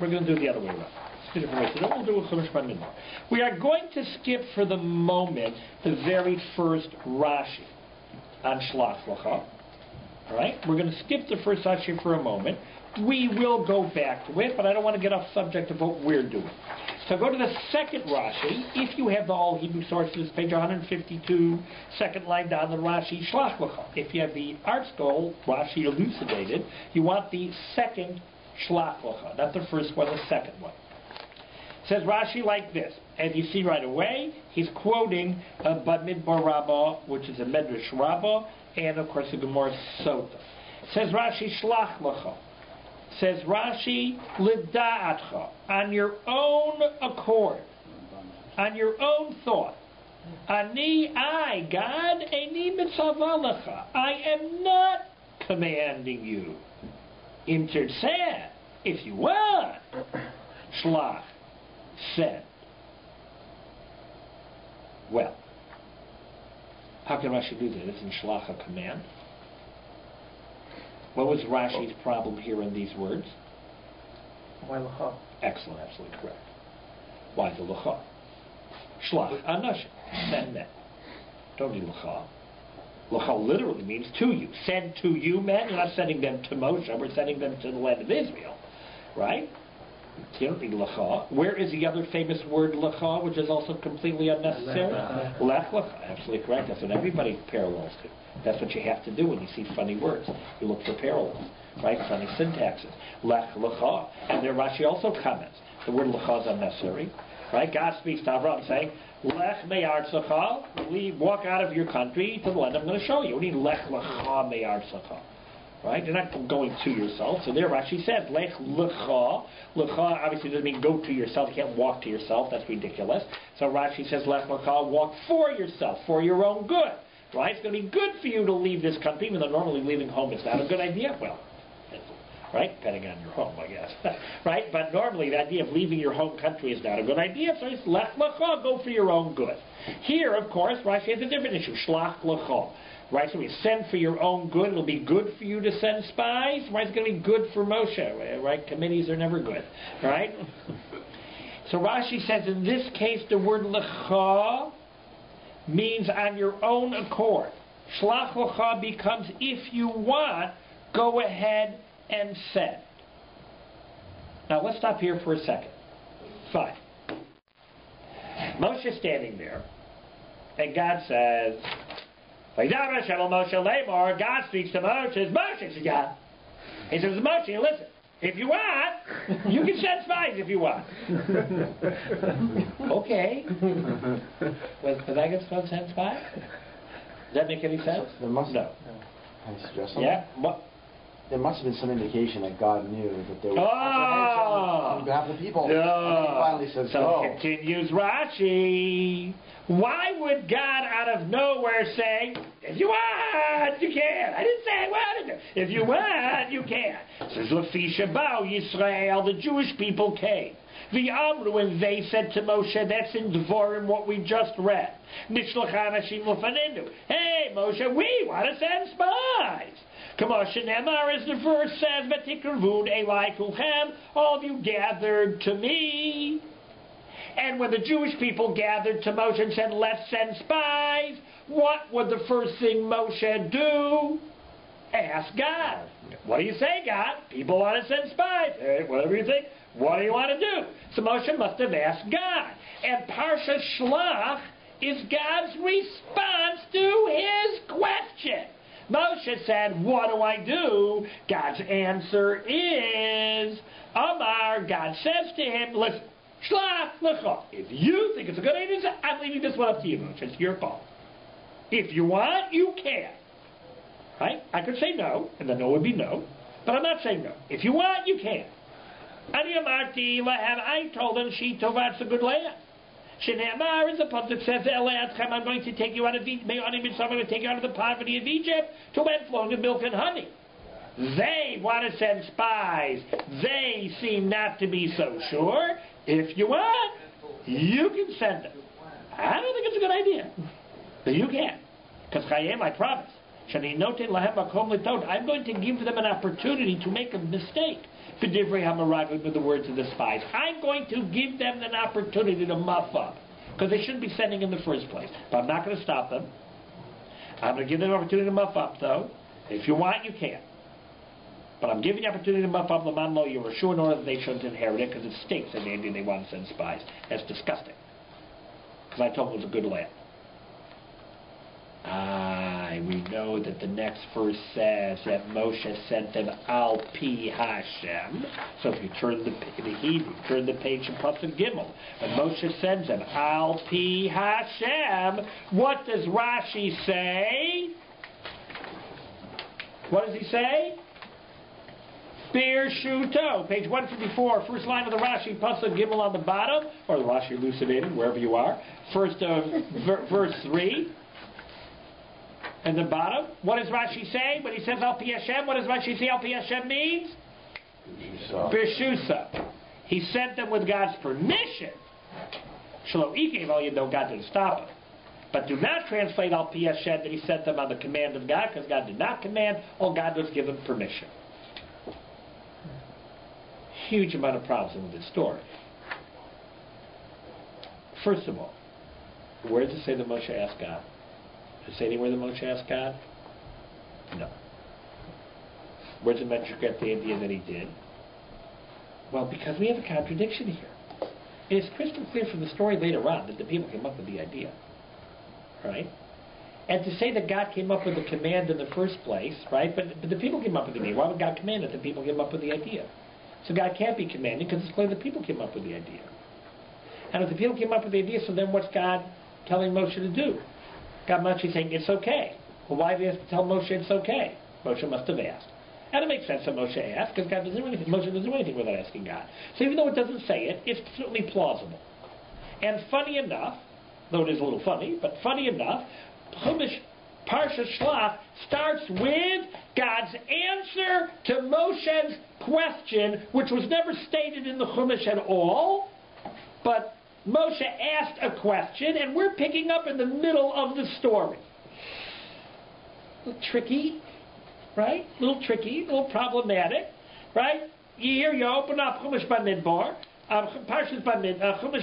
We're going to do it the other way around. Then we'll do a CHUMASH BaMidbar. We are going to skip for the moment the very first Rashi on Shelach. All right? We're going to skip the first Rashi for a moment. We will go back to it, but I don't want to get off subject of what we're doing. So go to the second Rashi. If you have the all Hebrew sources, page 152, second line down, the Rashi Shelach L'cha. If you have the Art Scroll Rashi elucidated, you want the second Shelach L'cha, not the first one, the second one. It says Rashi like this, and you see right away, he's quoting a BaMidbar Rabbah, which is a Medrash Rabbah, and of course a Gemara Sota. It says Rashi Shelach L'cha. Says Rashi, L'da'atcha, on your own accord, on your own thought. I, God, Eini mitzava lecha. I am not commanding you. Im tirzeh, if you want. Shlach, send. Well, how can Rashi do that? Isn't Shlach a command? What was Rashi's problem here in these words? Why l'cha? Excellent, absolutely correct. Why the l'cha? Shlach, anash, send them. Don't need l'cha. L'cha literally means to you. Send to you men. You're not sending them to Moshe. We're sending them to the land of Israel. Right? You don't need l'cha. Where is the other famous word l'cha, which is also completely unnecessary? Lech l'cha. Absolutely correct. That's what everybody parallels to. That's what you have to do when you see funny words. You look for parallels, right? Funny syntaxes. Lech l'cha. And there Rashi also comments. The word l'cha is unnecessary, right? God speaks to Avraham saying, Lech me'artzecha, walk out of your country to the land I'm going to show you. We need lech l'cha me'artzecha. Right? You're not going to yourself. So there Rashi says, Lech l'cha. L'cha obviously doesn't mean go to yourself. You can't walk to yourself. That's ridiculous. So Rashi says, Lech l'cha, walk for yourself, for your own good. Right? It's going to be good for you to leave this country, even though normally leaving home is not a good idea. Well, right? Depending on your home, I guess. Right? But normally the idea of leaving your home country is not a good idea. So it's Lech l'cha, go for your own good. Here, of course, Rashi has a different issue. Shlach l'cha. Right, so we send for your own good. It'll be good for you to send spies. Right, it's going to be good for Moshe. Right, committees are never good. Right. So Rashi says in this case the word lecha means on your own accord. Shlach lecha becomes if you want, go ahead and send. Now let's stop here for a second. Fine. Moshe's standing there, and God says. God speaks to Moshe. Moshe says, God. He says, Moshe, listen, if you want, you can send spies if you want. Okay. Was I going to send spies? Does that make any sense? There must no. Can I suggest something? Yeah. There must have been some indication that God knew that there was apprehension on behalf of the people. No. And then he finally says, so continues Rashi. Why would God out of nowhere say, if you want, you can? I didn't say I wanted to. If you want, you can. It says, Lefi Shabau Yisrael, the Jewish people came. The Amru, and they said to Moshe, that's in Dvorim what we just read. Nishlach Anashim Lefanenu. Hey, Moshe, we want to send spies. Kamoshanemar, as the verse says, V'tikrvun Elai Kulchem, all of you gathered to me. And when the Jewish people gathered to Moshe and said, let's send spies, what would the first thing Moshe do? Ask God. What do you say, God? People want to send spies. Hey, whatever you think. What do you want to do? So Moshe must have asked God. And Parsha Shlach is God's response to his question. Moshe said, what do I do? God's answer is, Amar, God says to him, listen, Shlach l'cha. If you think it's a good idea, I'm leaving this one up to you, Moshe. It's your call. If you want, you can. Right? I could say no, and the no would be no, but I'm not saying no. If you want, you can. Ani amarti lahem, I told him, she tovat's a good land. Shene'amar, as the pasuk says, Eleatchem, I'm going to take you out of Egypt, I'm going to take you out of the poverty of Egypt to land flowing with milk and honey. They want to send spies. They seem not to be so sure. If you want, you can send them. I don't think it's a good idea. But you can. Because Chayim, I promise. I'm going to give them an opportunity to make a mistake. B'divrei hamaraglim, with the words of the spies. I'm going to give them an opportunity to muff up, because they shouldn't be sending in the first place. But I'm not going to stop them. I'm going to give them an opportunity to muff up, though. If you want, you can. But I'm giving the opportunity to muff up Laman Lo Yerushu in order that they shouldn't inherit it, because it stinks in the Indian they want to send spies. That's disgusting. Because I told them it was a good land. We know that the next verse says that Moshe sent them al pi Hashem. So if you turn the Hebrew, turn the page to Pasuk Gimel, and Moshe sends them al pi Hashem. What does Rashi say? What does he say? Birshuto, page 154, first line of the Rashi, Pasuk Gimel on the bottom, or the Rashi elucidating, wherever you are. First of verse 3. And the bottom, what does Rashi say when he says Al Pi Hashem? What does Rashi say Al Pi Hashem means? Birshusa. He sent them with God's permission. Shelo Ikev Al Yado, God didn't stop him. But do not translate Al Pi Hashem that he sent them on the command of God, because God did not command, all God was given permission. Huge amount of problems with this story. First of all, where does it say that Moshe asked God? Does it say anywhere that Moshe asked God? No. Where does it mention the idea that he did? Well, because we have a contradiction here. It is crystal clear from the story later on that the people came up with the idea. Right? And to say that God came up with the command in the first place, right? But the people came up with the idea. Why would God command it? The people came up with the idea. So God can't be commanding because it's clear the people came up with the idea. And if the people came up with the idea, so then what's God telling Moshe to do? God must be saying, it's okay. Well, why did he have to tell Moshe it's okay? Moshe must have asked. And it makes sense that Moshe asked, because God doesn't do anything. Moshe doesn't do anything without asking God. So even though it doesn't say it, it's certainly plausible. And funny enough, though it is a little funny, but funny enough, Chumash Parsha Shelach starts with God's answer to Moshe's question, which was never stated in the Chumash at all, but Moshe asked a question, and we're picking up in the middle of the story. A little tricky, right? A little tricky, a little problematic, right? You open up Chumash BaMidbar, Chumash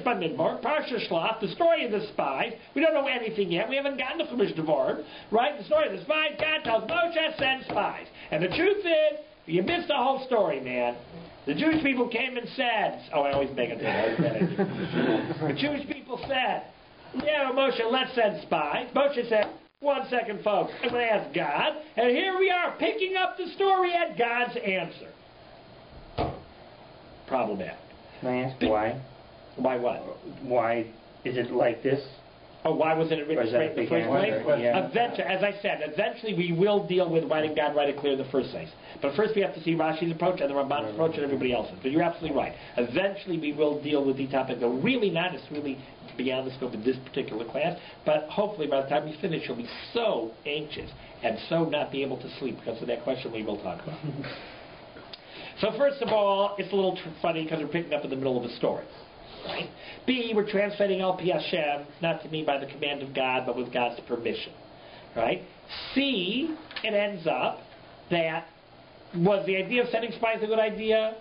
BaMidbar, Parsha Shelach, the story of the spies. We don't know anything yet. We haven't gotten to Chumash Devarim, right? The story of the spies. God tells Moshe, send spies. And the truth is, you missed the whole story, man. The Jewish people came and said, I always make it the Jewish people said, yeah, Moshe, let's send spies. Moshe said, 1 second, folks, I'm going to ask God. And here we are, picking up the story at God's answer. Problematic. Can I ask why? Why what? Why is it like this? Oh, why was it written straight in the first place? Yeah. Eventually, as I said, eventually we will deal with why did God write it clear in the first place. But first we have to see Rashi's approach and the Ramban's approach and everybody else's. But you're absolutely right. Eventually we will deal with the topic, though really not. It's really beyond the scope of this particular class. But hopefully by the time we finish, you'll be so anxious and so not be able to sleep because of that question we will talk about. So first of all, it's a little funny because we're picking up in the middle of a story. Right? B, we're translating Al Pi Hashem, not to mean by the command of God, but with God's permission. Right? C, it ends up that, was the idea of sending spies a good idea?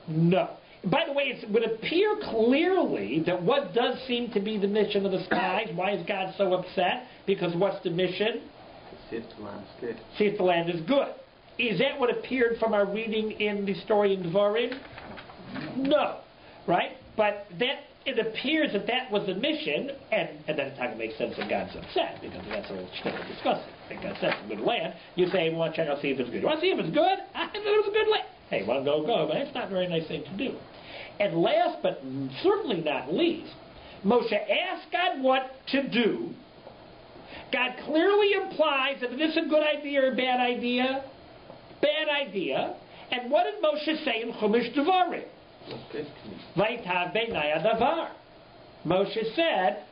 No. By the way, it would appear clearly that what does seem to be the mission of the spies, why is God so upset? Because what's the mission? See if the land is good. See if the land is good. Is that what appeared from our reading in the story in Devarim? No. Right? But that it appears that was the mission, and then it's not going to make sense that God's upset, because that's a little shtick of discussing. If God says it's a good land, you say, well, check out, see if it's good. You want to see if it's good? I thought it was a good land. Hey, well, go, but it's not a very nice thing to do. And last, but certainly not least, Moshe asked God what to do. God clearly implies that this is a good idea or a bad idea. Bad idea. And what did Moshe say in Chumash Devarim? Moshe said,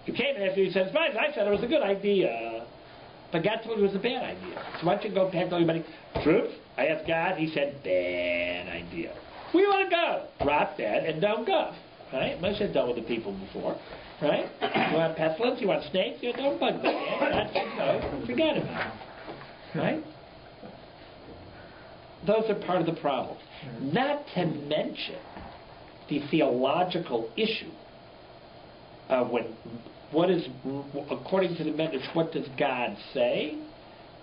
you came and asked me, you said, spies. I said it was a good idea. But God told you it was a bad idea. So why don't you go back and tell everybody, truth? I asked God, he said, bad idea. Where do you want to go? Drop dead and don't go. Right? Moshe's dealt with the people before. Right? You want pestilence? You want snakes? You don't bug them. God said no. Forget about it. Right? those are part of the problem. Not to mention the theological issue of according to the Medrash, what does God say?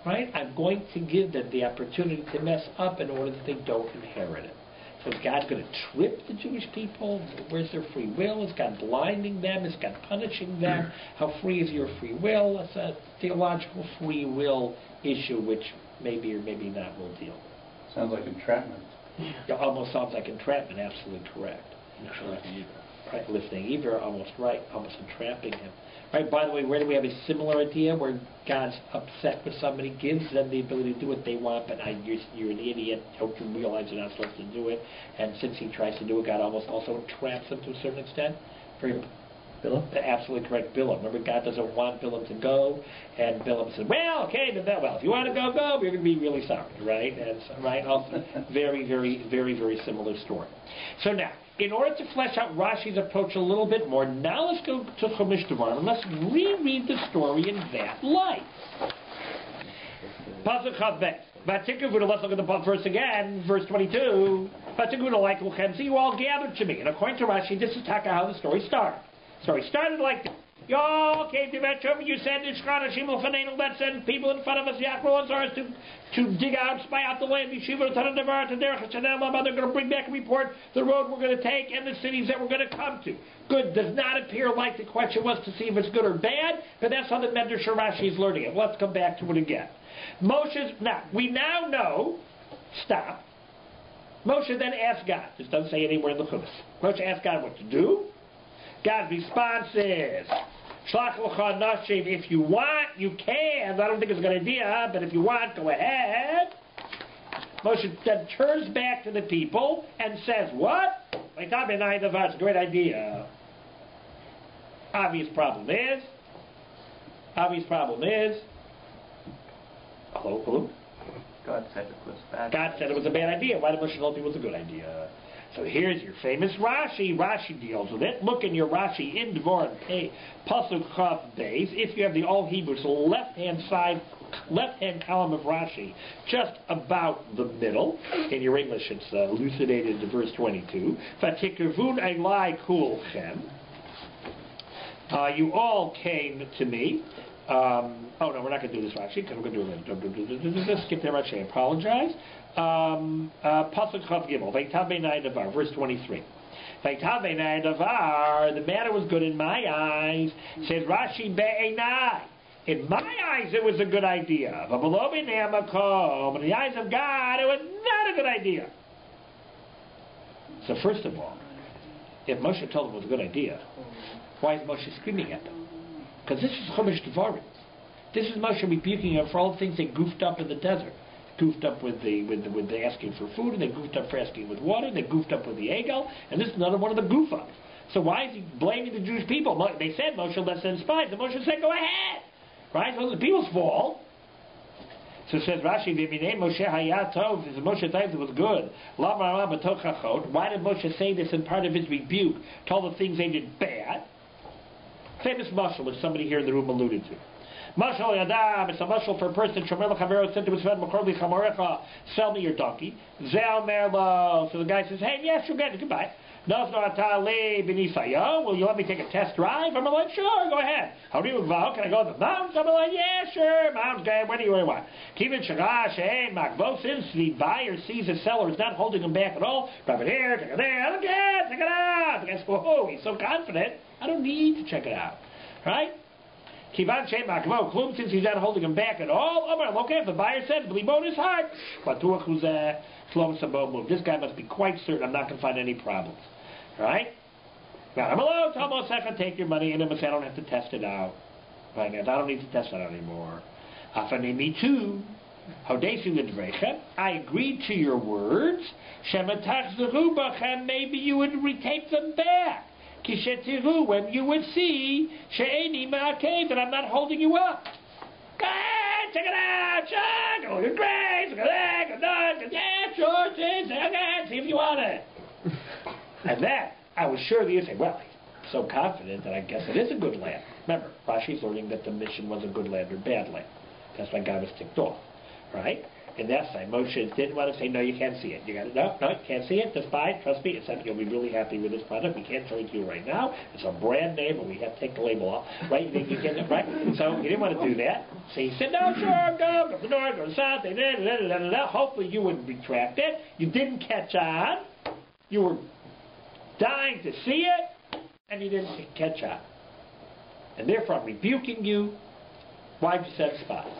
Right? I'm going to give them the opportunity to mess up in order that they don't inherit it. So is God going to trip the Jewish people? Where's their free will? Is God blinding them? Is God punishing them? How free is your free will? It's a theological free will issue, which maybe or maybe not we'll deal with. Sounds like entrapment. It almost sounds like entrapment. Absolutely correct. Right, lifting Eber, almost right, almost entrapping him. Right, by the way, where do we have a similar idea where God's upset with somebody, gives them the ability to do what they want, but you're an idiot, hope you realize you're not supposed to do it, and since he tries to do it, God almost also entraps him to a certain extent? Bilam? Absolutely correct, Bilam. Remember, God doesn't want Bilam to go, and Bilam said, well, okay, but that, well, if you want to go, go, you're going to be really sorry, right? And so, right, also, very, very, very, very similar story. So now, in order to flesh out Rashi's approach a little bit more, now let's go to Chumash Devarim and let's reread the story in that light. Pasuk Chav Bet. Let's look at the verse again, verse 22. So you all gathered to me. And according to Rashi, this is how the story started. The story started like this. You all came to Betchum, you said, let's send people in front of us, Yachro and Zars, to dig out, spy out the land, Yeshiva, Tanadavar, Taderach, Chanel, they're going to bring back a report, the road we're going to take, and the cities that we're going to come to. Good does not appear like the question was to see if it's good or bad, but that's how the Medrash Rashi is learning it. Let's come back to it again. We now know, stop. Moshe then asked God, this doesn't say anywhere in the Chumash. Moshe asked God what to do. God's response is, if you want, you can. I don't think it's a good idea, but if you want, go ahead. Moshe then turns back to the people and says, what? It's a great idea. Obvious problem is, hello? God said it was bad. God said it was a bad idea. Why did Moshe tell people it was a good idea? So here's your famous Rashi. Rashi deals with it. Look in your Rashi in Devarim Pasuk Chav Beis. If you have the All Hebrew, so left-hand column of Rashi, just about the middle. In your English, it's elucidated to verse 22. Vatikavun elai kulchem. You all came to me. Oh no, we're not going to do this Rashi because we're going to do it. Skip that Rashi. I apologize. Pasuk Chav Gimel, Vaytav Beinai Davar, verse 23. Vaytav Beinai Davar, the matter was good in my eyes. Says Rashi Be'enai. In my eyes, it was a good idea. But below Beinai Makom, in the eyes of God, it was not a good idea. So first of all, if Moshe told them it was a good idea, why is Moshe screaming at them? Because this is Chumash Devarim. This is Moshe rebuking them for all the things they goofed up in the desert. Goofed up with the asking for food, and they goofed up for asking with water, and they goofed up with the egel, and this is another one of the goof ups. So why is he blaming the Jewish people? They said Moshe let's send spies, and Moshe said go ahead, right? So it's the people's fault. So it says Rashi, Moshe Hayatov, if Moshe thought it was good. Why did Moshe say this in part of his rebuke? To all the things they did bad. Famous mashal, which somebody here in the room alluded to. Mashal yadam, it's a mashal for a person. Shomer l'chavero said to his friend, Makorli chamorecha, sell me your donkey. Zel merlo. So the guy says, hey, yes, you'll get it. Goodbye. Will you let me take a test drive? I'm like, sure, go ahead. How do you vow? Can I go to the mountains? I'm like, yeah, sure. Mountains, guy, where do you want? Kivin shagash, hey, makvo, since the buyer sees the seller is not holding him back at all, grab it here, take it there, look at, check it out. The guy says, whoa, he's so confident, I don't need to check it out. Right? Kivan Shem Makvo, Klum, since he's not holding him back at all, okay, if the buyer says, believe in his heart, this guy must be quite certain I'm not going to find any problems. Right? Now, I'm alone, Tomoseka, take your money, and then I don't have to test it out. Right? I don't need to test it out anymore. Me too. I agreed to your words. Maybe you would retake them back. When you would see that I'm not holding you up. Go ahead, check it out, check. Oh, you're great. Look at that. Good done. Yeah, sure, see if you want it. And then I was sure that you'd say, well, he's so confident that I guess it is a good land. Remember, Rashi's learning that the mission was a good land or bad land. That's why God was ticked off. Right? in that side, Moshe didn't want to say, no, you can't see it. You got to, no, you can't see it. Just buy it. Trust me, it's something you'll be really happy with this product. We can't show it to you right now. It's a brand name, and we have to take the label off. Right? You think you get it, right? So he didn't want to do that. So he said, no, sure, go to the north, go to the south. Hopefully you wouldn't retract it. You didn't catch on. You were dying to see it, and you didn't catch on. And therefore I'm rebuking you. Why'd you send spies?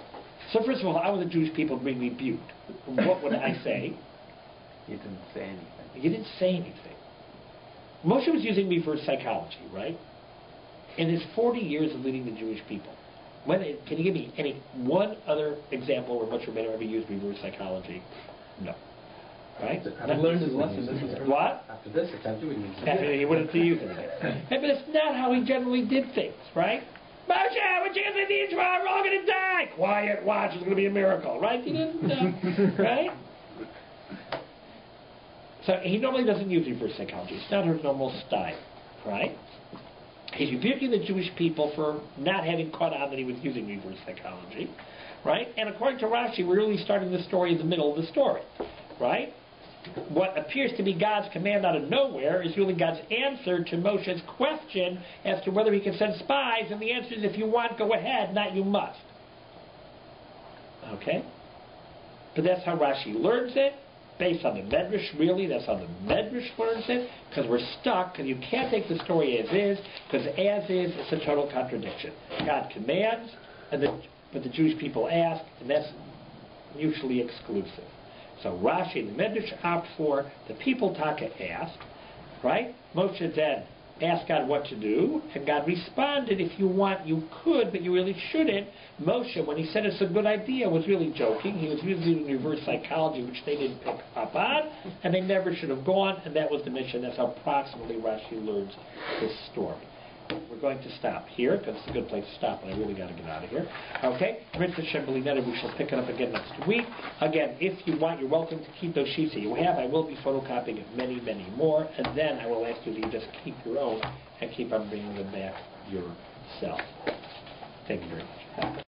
So first of all, how would the Jewish people be rebuked? What would I say? You didn't say anything. You didn't say anything. Moshe was using reverse psychology, right? In his 40 years of leading the Jewish people, can you give me any one other example where Moshe Rabbeinu ever used reverse psychology? No. Right? After he learned his lesson, this is what? After this, it's after he wouldn't use anything. But it's not how he generally did things, right? Moshe, what you gonna do? We're all gonna die. Quiet, watch. It's gonna be a miracle, right? He didn't, right? So he normally doesn't use reverse psychology. It's not her normal style, right? He's rebuking the Jewish people for not having caught on that he was using reverse psychology, right? And according to Rashi, we're really starting the story in the middle of the story, right? What appears to be God's command out of nowhere is really God's answer to Moshe's question as to whether he can send spies, and the answer is if you want, go ahead, not you must. Okay? But that's how Rashi learns it, based on the Medrash, really. That's how the Medrash learns it, because we're stuck, because you can't take the story as is, because as is, it's a total contradiction. God commands, but the Jewish people ask, and that's mutually exclusive. So Rashi and the Medrash opt for the people Taka asked, right? Moshe then asked God what to do, and God responded, if you want, you could, but you really shouldn't. Moshe, when he said it's a good idea, was really joking. He was using reverse psychology, which they didn't pick up on, and they never should have gone, and that was the mission. That's how approximately Rashi learns this story. We're going to stop here, because it's a good place to stop, and I really got to get out of here. Okay? Mitzvah Shem B'Linetta, we shall pick it up again next week. Again, if you want, you're welcome to keep those sheets that you have. I will be photocopying many, many more, and then I will ask you to just keep your own and keep on bringing them back yourself. Thank you very much.